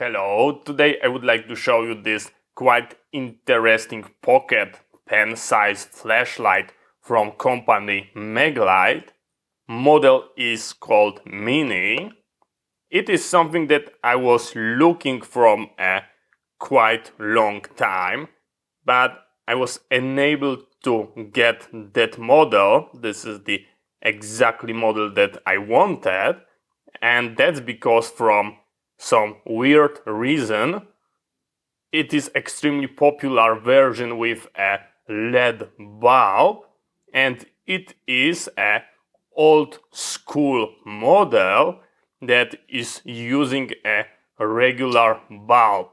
Hello, today I would like to show you this quite interesting pocket pen-sized flashlight from company Maglite. Model is called Mini. It is something that I was looking from a quite long time, but I was unable to get that model. This is the exactly model that I wanted, and that's because from some weird reason it is extremely popular version with a LED bulb, and it is a old school model that is using a regular bulb.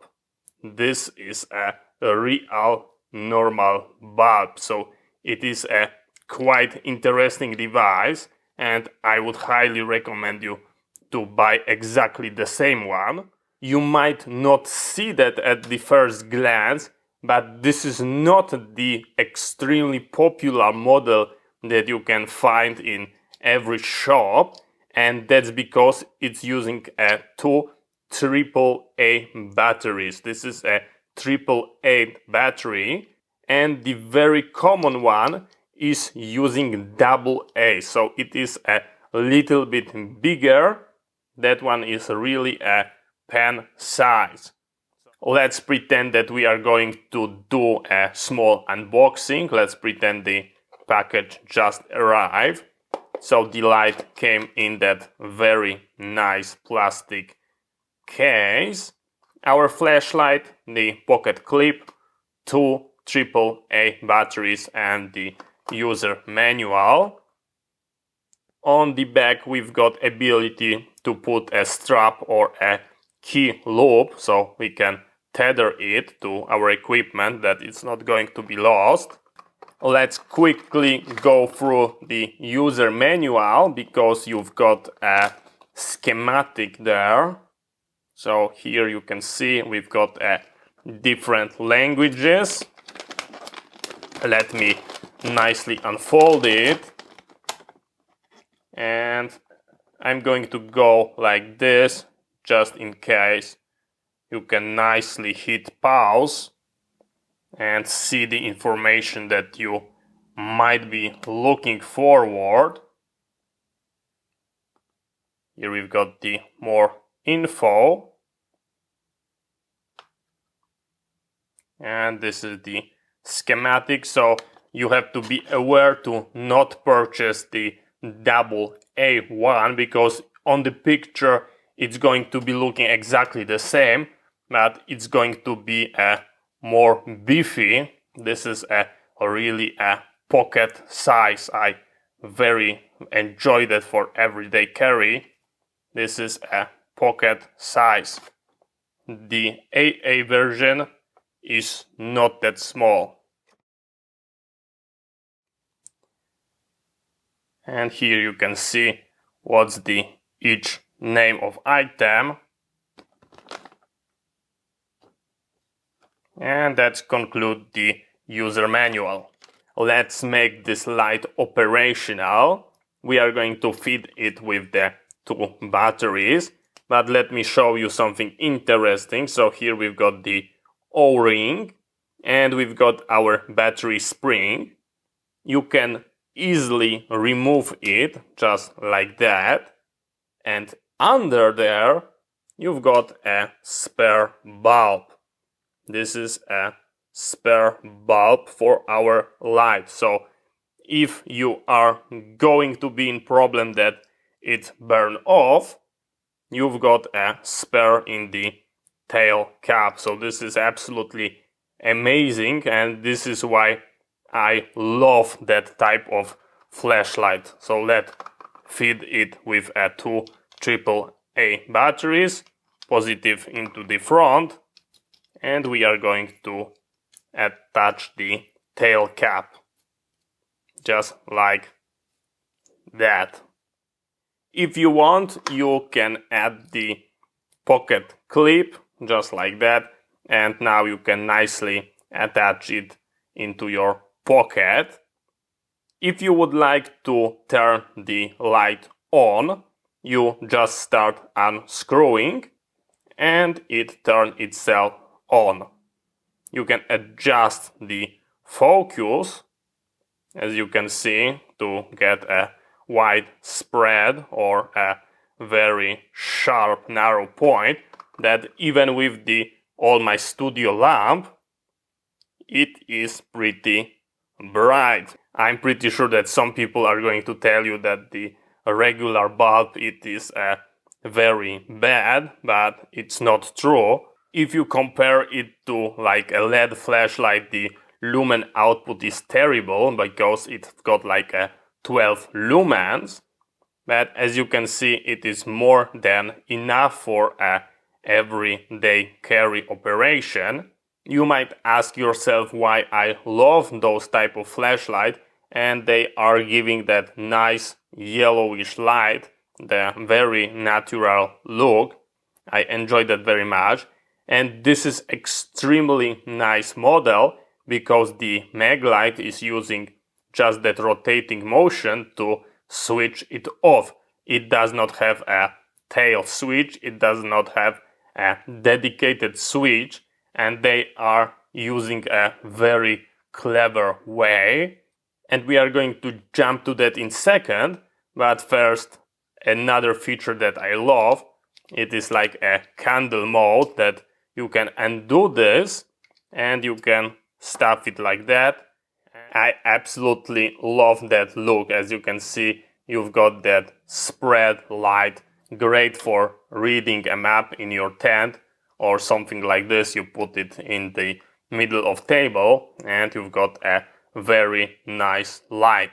This is a real normal bulb, so it is a quite interesting device, and I would highly recommend you to buy exactly the same one. You might not see that at the first glance, but this is not the extremely popular model that you can find in every shop, and that's because it's using two AAA batteries. This is a AAA battery, and the very common one is using AA, so it is a little bit bigger. That one is really a pen size. Let's pretend that we are going to do a small unboxing. Let's pretend the package just arrived. So the light came in that very nice plastic case. Our flashlight, the pocket clip, two AAA batteries, and the user manual. On the back we've got ability to put a strap or a key loop, so we can tether it to our equipment that it's not going to be lost. Let's quickly go through the user manual because you've got a schematic there. So here you can see we've got different languages. Let me nicely unfold it. And I'm going to go like this, just in case. You can nicely hit pause and see the information that you might be looking forward. Here we've got the more info. And this is the schematic, so you have to be aware to not purchase the AA one, because on the picture it's going to be looking exactly the same, but it's going to be a more beefy. This is a really a pocket size. I very enjoy that for everyday carry. This is a pocket size. The AA version is not that small. And here you can see what's the each name of item. And that concludes the user manual. Let's make this light operational. We are going to feed it with the two batteries, but let me show you something interesting. So here we've got the O-ring and we've got our battery spring. You can easily remove it just like that, and under there you've got a spare bulb. This is a spare bulb for our light, so if you are going to be in problem that it burn off, you've got a spare in the tail cap. So this is absolutely amazing, and this is why I love that type of flashlight. So let's feed it with a two AAA batteries, positive into the front, and we are going to attach the tail cap, just like that. If you want, you can add the pocket clip, just like that, and now you can nicely attach it into your pocket. If you would like to turn the light on, you just start unscrewing, and it turns itself on. You can adjust the focus, as you can see, to get a wide spread or a very sharp narrow point that even with the all my studio lamp, it is pretty bright. I'm pretty sure that some people are going to tell you that the regular bulb it is very bad, but it's not true. If you compare it to like a LED flashlight, the lumen output is terrible because it's got like a 12 lumens, but as you can see, it is more than enough for a everyday carry operation. You might ask yourself why I love those type of flashlight, and they are giving that nice yellowish light, the very natural look. I enjoy that very much, and this is extremely nice model because the maglite is using just that rotating motion to switch it off. It does not have a tail switch, it does not have a dedicated switch, and they are using a very clever way, and we are going to jump to that in second. But first, another feature that I love, it is like a candle mode that you can undo this and you can stuff it like that. I absolutely love that look. As you can see, you've got that spread light, great for reading a map in your tent or something like this. You put it in the middle of table and you've got a very nice light.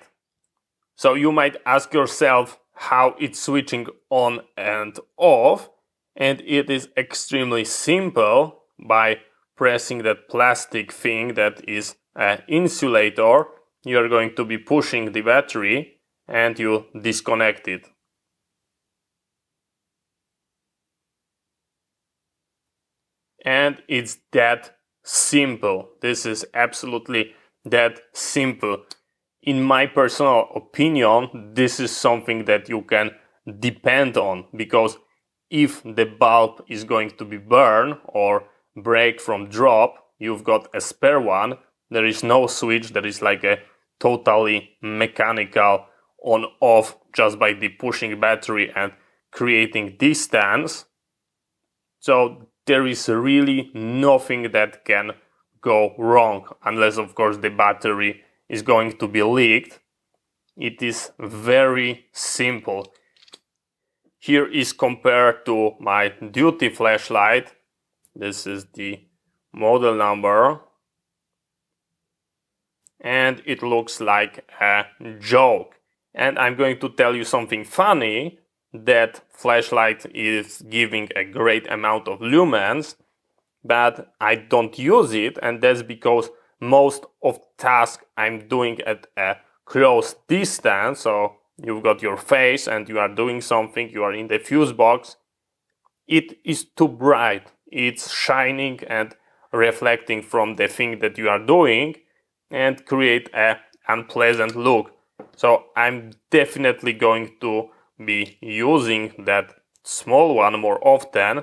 So you might ask yourself how it's switching on and off, and it is extremely simple. By pressing that plastic thing that is an insulator, you are going to be pushing the battery and you disconnect it. And it's that simple. This is absolutely that simple. In my personal opinion, this is something that you can depend on, because if the bulb is going to be burned or break from drop, you've got a spare one. There is no switch, there is like a totally mechanical on off just by the pushing battery and creating distance. So there is really nothing that can go wrong, unless of course the battery is going to be leaked. It is very simple. Here is compared to my duty flashlight. This is the model number, and it looks like a joke. And I'm going to tell you something funny. That flashlight is giving a great amount of lumens, but I don't use it, and that's because most of tasks I'm doing at a close distance. So you've got your face and you are doing something, you are in the fuse box. It is too bright. It's shining and reflecting from the thing that you are doing and create an unpleasant look. So I'm definitely going to be using that small one more often,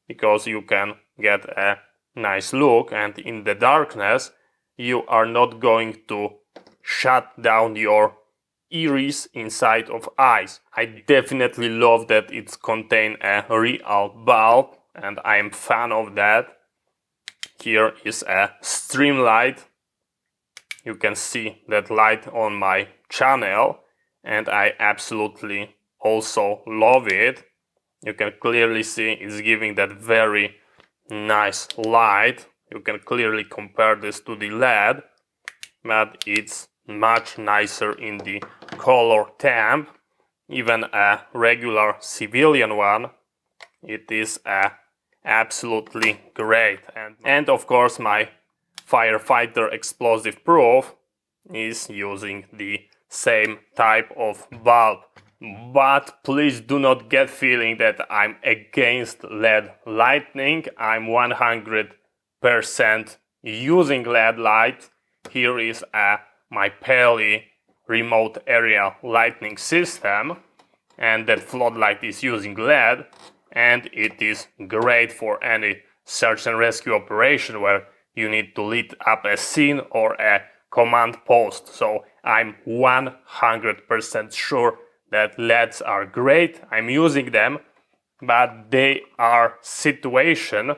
because you can get a nice look, and in the darkness you are not going to shut down your iris inside of eyes. I definitely love that it contains a real bulb, and I am fan of that. Here is a stream light. You can see that light on my channel, and I absolutely also love it. You can clearly see it's giving that very nice light. You can clearly compare this to the LED, but it's much nicer in the color temp. Even a regular civilian one, it is absolutely great. And of course my firefighter explosive proof is using the same type of bulb. But please do not get feeling that I'm against LED lighting. I'm 100% using LED light. Here is my Peli remote area lighting system, and that floodlight is using LED. and it is great for any search and rescue operation where you need to lead up a scene or a command post. So I'm 100% sure that LEDs are great. I'm using them, but they are situation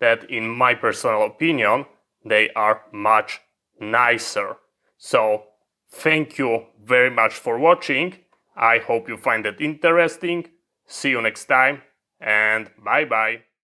that, in my personal opinion, they are much nicer. So thank you very much for watching. I hope you find it interesting. See you next time, and bye bye.